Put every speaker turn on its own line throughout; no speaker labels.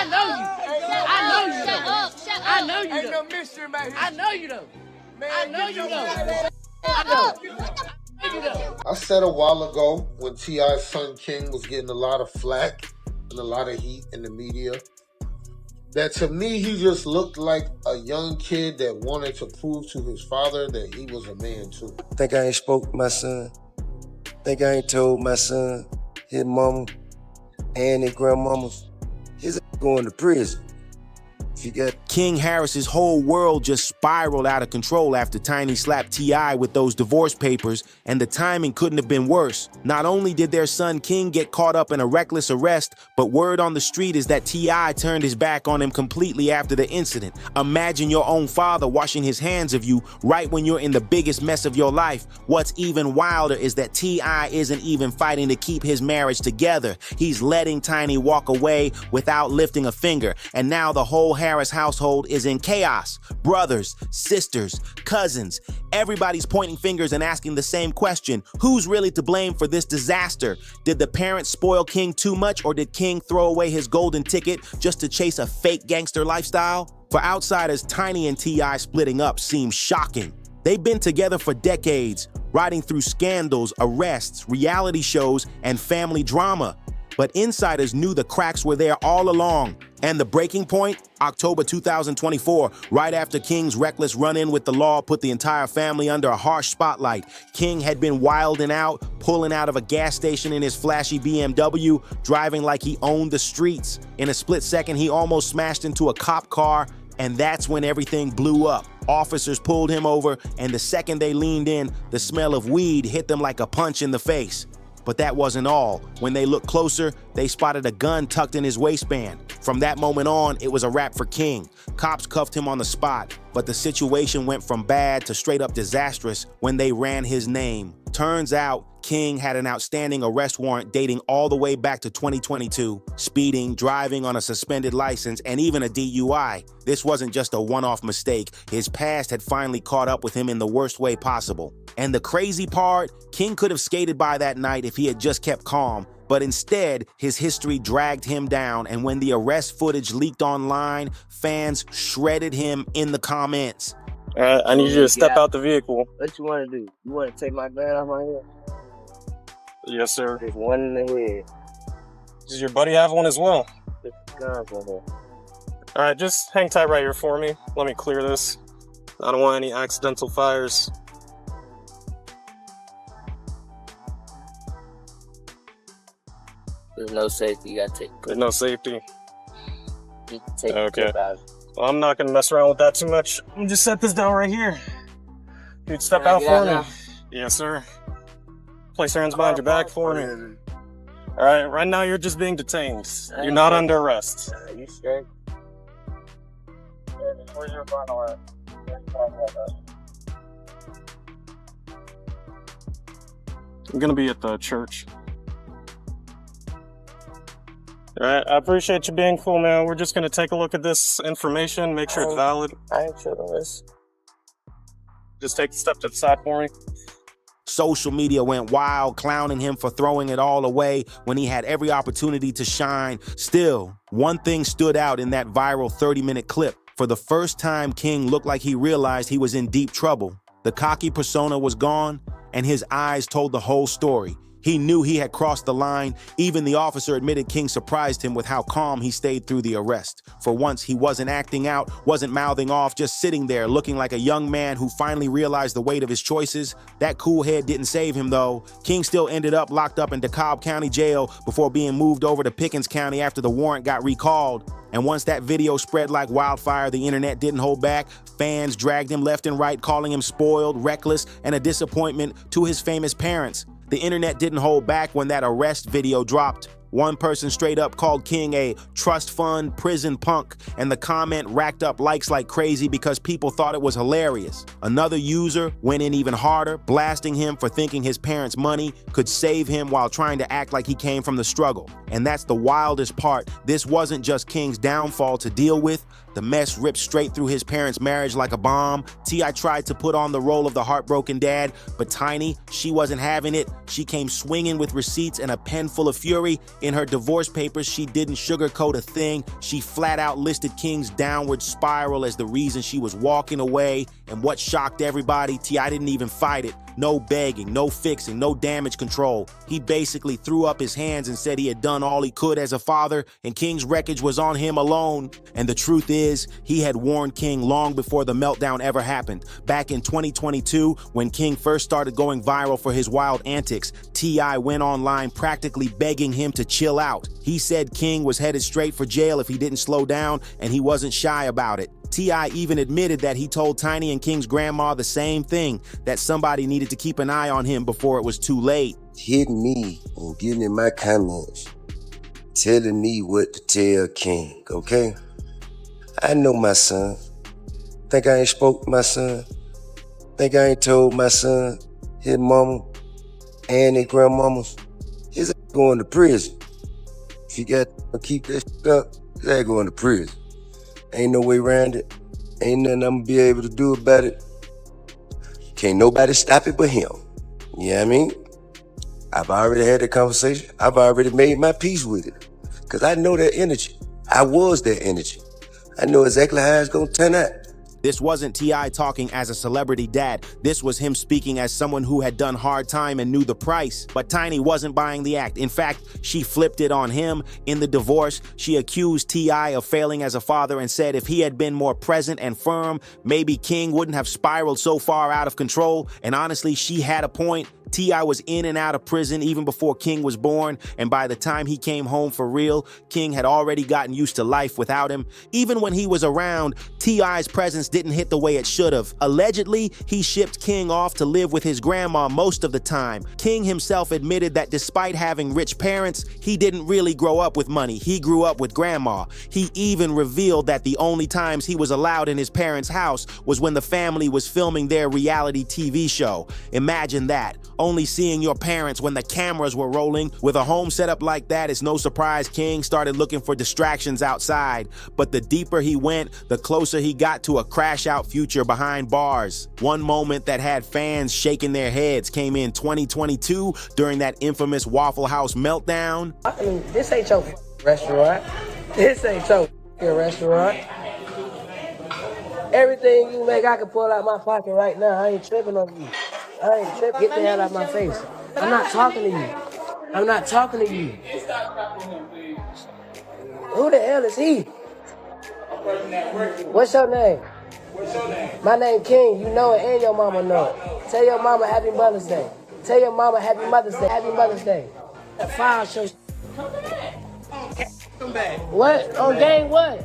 I know you. I know you.
Shut up. Shut up.
I know you.
Ain't no mystery, man.
I know you though.
Man,
I know you know.
Shut up.
I said a while ago when T.I.'s son King was getting a lot of flack and a lot of heat in the media, that to me he just looked like a young kid that wanted to prove to his father that he was a man too.
Think I ain't spoke to my son. Think I ain't told my son, his mama, and his grandmama's, his going to prison. If you got
King Harris's whole world just spiraled out of control after Tiny slapped T.I. with those divorce papers, and the timing couldn't have been worse. Not only did their son King get caught up in a reckless arrest, but word on the street is that T.I. turned his back on him completely after the incident. Imagine your own father washing his hands of you right when you're in the biggest mess of your life. What's even wilder is that T.I. isn't even fighting to keep his marriage together. He's letting Tiny walk away without lifting a finger, and now the whole Harris household is in chaos. Brothers, sisters, cousins, everybody's pointing fingers and asking the same question: who's really to blame for this disaster? Did the parents spoil King too much, or did King throw away his golden ticket just to chase a fake gangster lifestyle? For outsiders, Tiny and T.I. splitting up seems shocking. They've been together for decades, riding through scandals, arrests, reality shows, and family drama. But insiders knew the cracks were there all along. And the breaking point? October 2024, right after King's reckless run-in with the law put the entire family under a harsh spotlight. King had been wilding out, pulling out of a gas station in his flashy BMW, driving like he owned the streets. In a split second, he almost smashed into a cop car, and that's when everything blew up. Officers pulled him over, and the second they leaned in, the smell of weed hit them like a punch in the face. But that wasn't all. When they looked closer, they spotted a gun tucked in his waistband. From that moment on, it was a wrap for King. Cops cuffed him on the spot, but the situation went from bad to straight up disastrous when they ran his name. Turns out, King had an outstanding arrest warrant dating all the way back to 2022. Speeding, driving on a suspended license, and even a DUI. This wasn't just a one-off mistake. His past had finally caught up with him in the worst way possible. And the crazy part, King could have skated by that night if he had just kept calm. But instead, his history dragged him down, and when the arrest footage leaked online, fans shredded him in the comments.
All right, I need you to step out the vehicle.
What you want to do? You want to take my gun off my head?
Yes, sir.
There's one in the head.
Does your buddy have one as well?
There's guns in here.
All right, just hang tight right here for me. Let me clear this. I don't want any accidental fires.
There's no safety. You gotta take.
There's no safety.
You can take
Okay.
the out.
Well, I'm not gonna mess around with that too much. Let me just set this down right here. You'd step
Can I
out
get
for
out
me.
now?
Yes, sir. Place your hands behind your back for me. All right, right now you're just being detained. You're not under arrest.
You straight?
Where's your final at? I'm gonna be at the church. All right, I appreciate you being cool, man. We're just gonna take a look at this information, make sure it's valid.
I ain't sure this.
Just take a step to the side for me.
Social media went wild, clowning him for throwing it all away when he had every opportunity to shine. Still, one thing stood out in that viral 30-minute clip. For the first time, King looked like he realized he was in deep trouble. The cocky persona was gone, and his eyes told the whole story. He knew he had crossed the line. Even the officer admitted King surprised him with how calm he stayed through the arrest. For once, he wasn't acting out, wasn't mouthing off, just sitting there looking like a young man who finally realized the weight of his choices. That cool head didn't save him, though. King still ended up locked up in DeKalb County Jail before being moved over to Pickens County after the warrant got recalled. And once that video spread like wildfire, the internet didn't hold back. Fans dragged him left and right, calling him spoiled, reckless, and a disappointment to his famous parents. The internet didn't hold back when that arrest video dropped. One person straight up called King a trust fund prison punk, and the comment racked up likes like crazy because people thought it was hilarious. Another user went in even harder, blasting him for thinking his parents' money could save him while trying to act like he came from the struggle. And that's the wildest part. This wasn't just King's downfall to deal with. The mess ripped straight through his parents' marriage like a bomb. T.I. tried to put on the role of the heartbroken dad, but Tiny, she wasn't having it. She came swinging with receipts and a pen full of fury. In her divorce papers, she didn't sugarcoat a thing. She flat out listed King's downward spiral as the reason she was walking away. And what shocked everybody, T.I. didn't even fight it. No begging, no fixing, no damage control. He basically threw up his hands and said he had done all he could as a father, and King's wreckage was on him alone. And the truth is, he had warned King long before the meltdown ever happened. Back in 2022, when King first started going viral for his wild antics, T.I. went online practically begging him to chill out. He said King was headed straight for jail if he didn't slow down, and he wasn't shy about it. T.I. even admitted that he told Tiny and King's grandma the same thing, that somebody needed to keep an eye on him before it was too late.
Hitting me and giving me my comments, telling me what to tell King, okay? I know my son. Think I ain't spoke to my son? Think I ain't told my son, his mama, and his grandmamas, his ass going to prison. If you got to keep that shit up, his ass going to prison. Ain't no way around it. Ain't nothing I'm gonna be able to do about it. Can't nobody stop it but him. You know what I mean? I've already had that conversation. I've already made my peace with it. Cause I know that energy. I was that energy. I know exactly how it's gonna turn out.
This wasn't T.I. talking as a celebrity dad. This was him speaking as someone who had done hard time and knew the price. But Tiny wasn't buying the act. In fact, she flipped it on him. In the divorce, she accused T.I. of failing as a father and said if he had been more present and firm, maybe King wouldn't have spiraled so far out of control. And honestly, she had a point. T.I. was in and out of prison even before King was born, and by the time he came home for real, King had already gotten used to life without him. Even when he was around, T.I.'s presence didn't hit the way it should have. Allegedly, he shipped King off to live with his grandma most of the time. King himself admitted that despite having rich parents, he didn't really grow up with money. He grew up with grandma. He even revealed that the only times he was allowed in his parents' house was when the family was filming their reality TV show. Imagine that. Only seeing your parents when the cameras were rolling. With a home setup like that, it's no surprise King started looking for distractions outside. But the deeper he went, the closer he got to a crash-out future behind bars. One moment that had fans shaking their heads came in 2022 during that infamous Waffle House meltdown.
I mean, this ain't your restaurant. This ain't your restaurant. Everything you make, I can pull out my pocket right now. I ain't tripping on you. I ain't tripping. Get the hell out of my face. I'm not talking to you. I'm not talking to you. Who the hell is he? What's your name? My name King. You know it and your mama know it. Tell your mama Happy Mother's Day. Tell your mama Happy Mother's Day. Happy Mother's Day. That file show. What? On game what?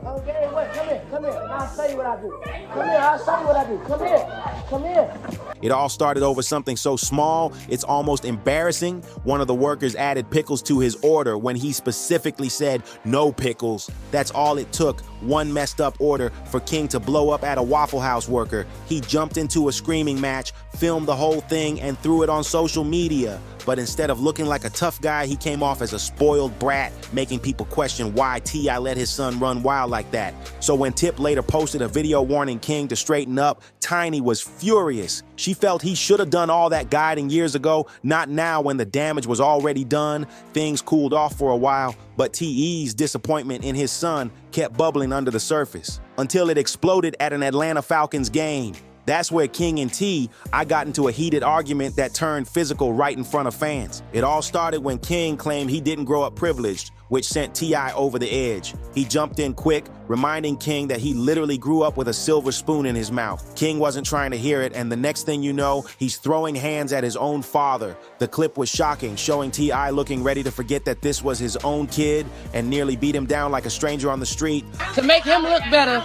On game what? Come here. Come here. I'll show you what I do. Come here. I'll show you what I do. Come here. Come here.
It all started over something so small, it's almost embarrassing. One of the workers added pickles to his order when he specifically said no pickles. That's all it took, one messed up order, for King to blow up at a Waffle House worker. He jumped into a screaming match, filmed the whole thing, and threw it on social media. But instead of looking like a tough guy, he came off as a spoiled brat, making people question why T.I. let his son run wild like that. So when Tip later posted a video warning King to straighten up, Tiny was furious. She felt he should have done all that guiding years ago, not now when the damage was already done. Things cooled off for a while, but T.E.'s disappointment in his son kept bubbling under the surface until it exploded at an Atlanta Falcons game. That's where King and I got into a heated argument that turned physical right in front of fans. It all started when King claimed he didn't grow up privileged, which sent T.I. over the edge. He jumped in quick, reminding King that he literally grew up with a silver spoon in his mouth. King wasn't trying to hear it, and the next thing you know, he's throwing hands at his own father. The clip was shocking, showing T.I. looking ready to forget that this was his own kid and nearly beat him down like a stranger on the street.
To make him look better,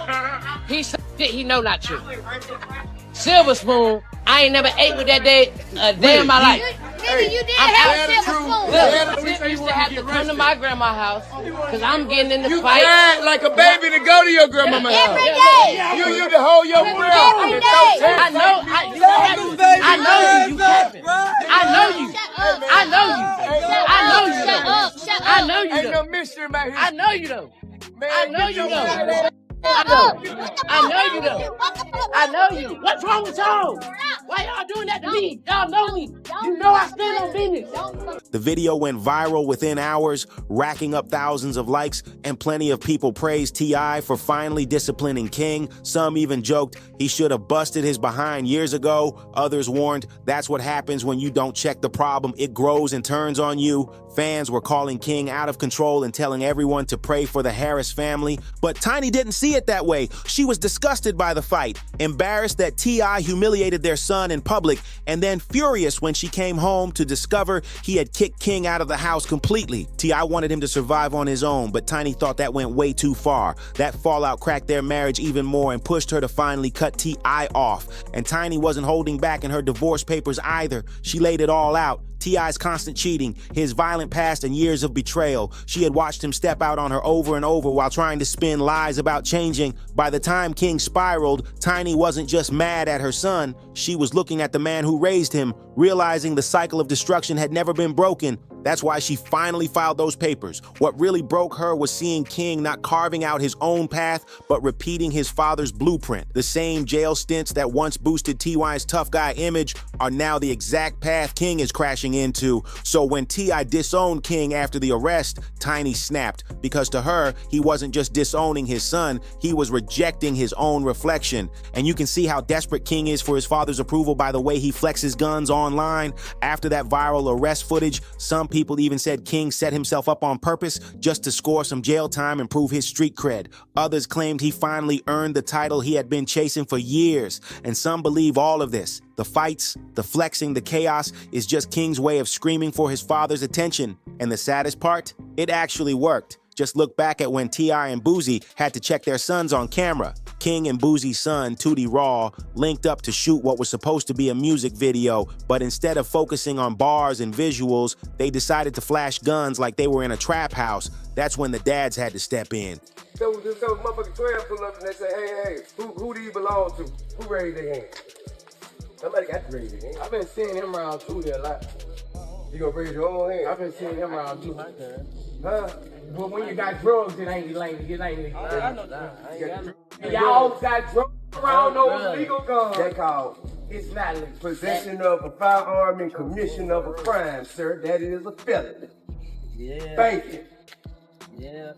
he said he know not true. Silver spoon, I ain't never ate with that day a day in my life.
Nigga, you did have a silver spoon.
Look, Tip used to have to come to my grandma's house because I'm getting in the
You
fight.
cried like a baby to go to your grandmama's house.
Every day.
You used to hold your breath.
Every
It's so
day.
tense.
I know you capping. I know you. I know you. I know you.
Shut up. Shut up.
I know you
Ain't no
though.
mystery about here.
I know you though.
Man,
I know
get
you
your
know.
fat ass
I know. I know you do. I know you. What's wrong with y'all? Why y'all doing that to me? Y'all know me. You know I stand on business.
The video went viral within hours, racking up thousands of likes, and plenty of people praised T.I. for finally disciplining King. Some even joked he should have busted his behind years ago. Others warned that's what happens when you don't check the problem. It grows and turns on you. Fans were calling King out of control and telling everyone to pray for the Harris family. But Tiny didn't see it that way. She was disgusted by the fight, embarrassed that T.I. humiliated their son in public, and then furious when she came home to discover he had kicked King out of the house completely. T.I. wanted him to survive on his own, but Tiny thought that went way too far. That fallout cracked their marriage even more and pushed her to finally cut T.I. off. And Tiny wasn't holding back in her divorce papers either. She laid it all out. T.I.'s constant cheating, his violent past, and years of betrayal. She had watched him step out on her over and over while trying to spin lies about changing. By the time King spiraled, Tiny wasn't just mad at her son. She was looking at the man who raised him, realizing the cycle of destruction had never been broken. That's why she finally filed those papers. What really broke her was seeing King not carving out his own path, but repeating his father's blueprint. The same jail stints that once boosted T.Y.'s tough guy image are now the exact path King is crashing into. So when T.I. disowned King after the arrest, Tiny snapped, because to her, he wasn't just disowning his son, he was rejecting his own reflection. And you can see how desperate King is for his father's approval by the way he flexes guns online. After that viral arrest footage, some people even said King set himself up on purpose just to score some jail time and prove his street cred. Others claimed he finally earned the title he had been chasing for years. And some believe all of this. The fights, the flexing, the chaos is just King's way of screaming for his father's attention. And the saddest part? It actually worked. Just look back at when T.I. and Boosie had to check their sons on camera. King and Boosie's son, Tootie Raw, linked up to shoot what was supposed to be a music video, but instead of focusing on bars and visuals, they decided to flash guns like they were in a trap house. That's when the dads had to step in.
So motherfucking 12 pull up and they say, hey, who do you belong to? Who raised their hand? Somebody got to raise their hand. I've been seeing him around too here a lot. You gonna raise your own hand? I've been seeing him around too. Huh? But when you got drugs, it ain't like I know that. Y'all got drugs around those legal guns. That called it's not legal. Possession of a firearm and commission of a crime, sir. That is a felony. Yeah. Thank you.
Yeah.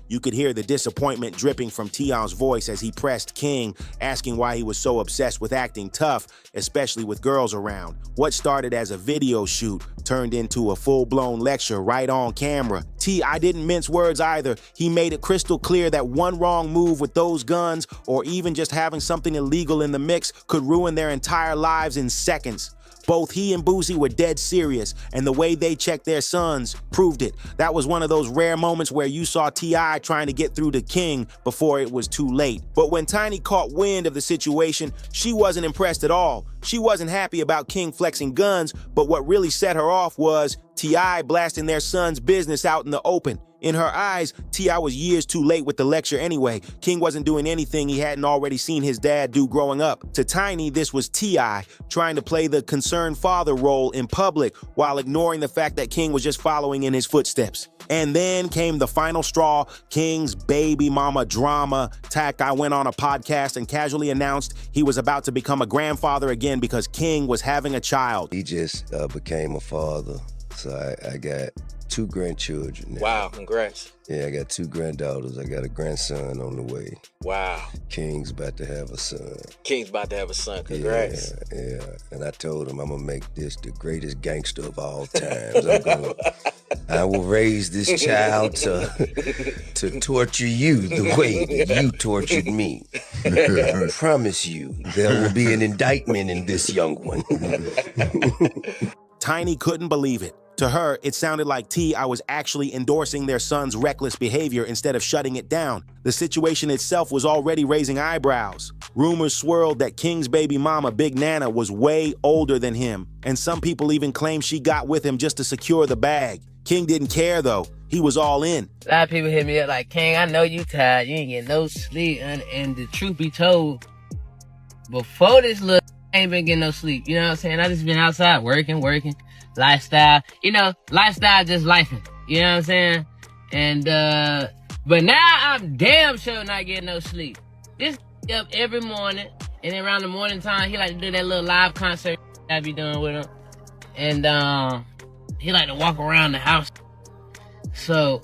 You could hear the disappointment dripping from T.I.'s voice as he pressed King, asking why he was so obsessed with acting tough, especially with girls around. What started as a video shoot turned into a full-blown lecture right on camera. T.I. didn't mince words either. He made it crystal clear that one wrong move with those guns, or even just having something illegal in the mix, could ruin their entire lives in seconds. Both he and Boosie were dead serious, and the way they checked their sons proved it. That was one of those rare moments where you saw T.I. trying to get through to King before it was too late. But when Tiny caught wind of the situation, she wasn't impressed at all. She wasn't happy about King flexing guns, but what really set her off was T.I. blasting their son's business out in the open. In her eyes, T.I. was years too late with the lecture anyway. King wasn't doing anything he hadn't already seen his dad do growing up. To Tiny, this was T.I. trying to play the concerned father role in public while ignoring the fact that King was just following in his footsteps. And then came the final straw, King's baby mama drama. Guy went on a podcast and casually announced he was about to become a grandfather again because King was having a child.
He just became a father, so I got 2 grandchildren now.
Wow, congrats.
Yeah, I got 2 granddaughters. I got a grandson on the way.
Wow.
King's about to have a son.
King's about to have a son. Congrats.
Yeah. And I told him I'm gonna make this the greatest gangster of all times. I will raise this child to torture you the way that you tortured me. I promise you, there will be an indictment in this young one.
Tiny couldn't believe it. To her, it sounded like T.I. was actually endorsing their son's reckless behavior instead of shutting it down. The situation itself was already raising eyebrows. Rumors swirled that King's baby mama, Big Nana, was way older than him, and some people even claimed she got with him just to secure the bag. King didn't care, though. He was all in.
A lot of people hit me up like, King, I know you tired. You ain't getting no sleep. And the truth be told, before this look, I ain't been getting no sleep. You know what I'm saying? I just been outside working. Lifestyle. You know, lifestyle just lifing. You know what I'm saying? And But now I'm damn sure not getting no sleep. This up every morning, and then around the morning time, he like to do that little live concert I be doing with him. And he like to walk around the house. So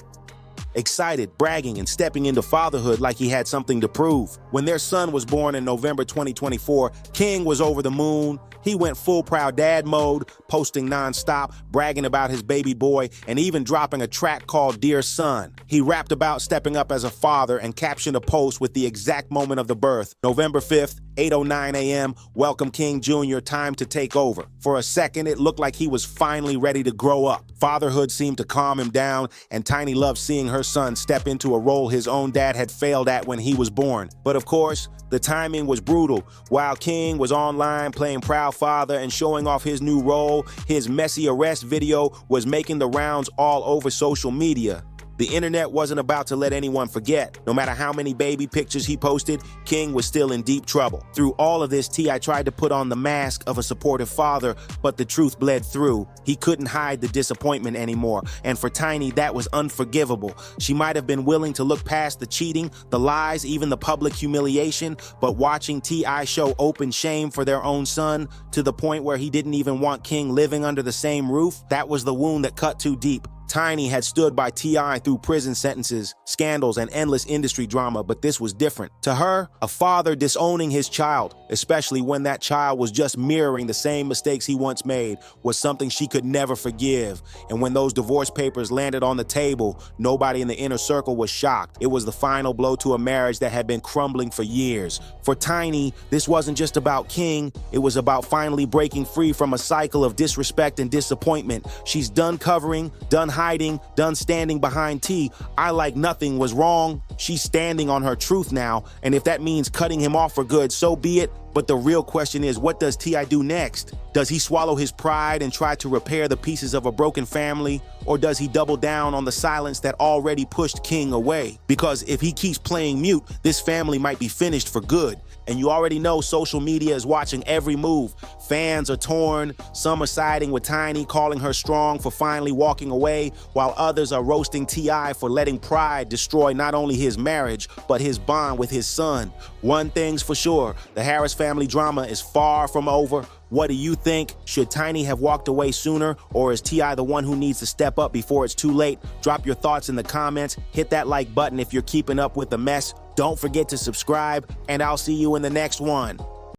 excited, bragging, and stepping into fatherhood like he had something to prove. When their son was born in November 2024, King was over the moon. He went full proud dad mode, posting nonstop, bragging about his baby boy, and even dropping a track called Dear Son. He rapped about stepping up as a father and captioned a post with the exact moment of the birth. November 5th, 8:09 a.m., welcome King Jr., time to take over. For a second, it looked like he was finally ready to grow up. Fatherhood seemed to calm him down, and Tiny loved seeing her son step into a role his own dad had failed at when he was born. But of course, the timing was brutal. While King was online playing proud father and showing off his new role, his messy arrest video was making the rounds all over social media. The internet wasn't about to let anyone forget. No matter how many baby pictures he posted, King was still in deep trouble. Through all of this, T.I. tried to put on the mask of a supportive father, but the truth bled through. He couldn't hide the disappointment anymore, and for Tiny, that was unforgivable. She might have been willing to look past the cheating, the lies, even the public humiliation, but watching T.I. show open shame for their own son, to the point where he didn't even want King living under the same roof, that was the wound that cut too deep. Tiny had stood by T.I. through prison sentences, scandals, and endless industry drama, but this was different. To her, a father disowning his child, especially when that child was just mirroring the same mistakes he once made, was something she could never forgive. And when those divorce papers landed on the table, nobody in the inner circle was shocked. It was the final blow to a marriage that had been crumbling for years. For Tiny, this wasn't just about King, it was about finally breaking free from a cycle of disrespect and disappointment. She's done covering, done hiding, done standing behind T. I like nothing was wrong. She's standing on her truth now, and if that means cutting him off for good, so be it. But the real question is, what does T.I. do next? Does he swallow his pride and try to repair the pieces of a broken family? Or does he double down on the silence that already pushed King away? Because if he keeps playing mute, this family might be finished for good. And you already know social media is watching every move. Fans are torn, some are siding with Tiny, calling her strong for finally walking away, while others are roasting T.I. for letting pride destroy not only his marriage, but his bond with his son. One thing's for sure, the Harris family drama is far from over. What do you think? Should Tiny have walked away sooner, or is T.I. the one who needs to step up before it's too late? Drop your thoughts in the comments, hit that like button if you're keeping up with the mess. Don't forget to subscribe, and I'll see you in the next one.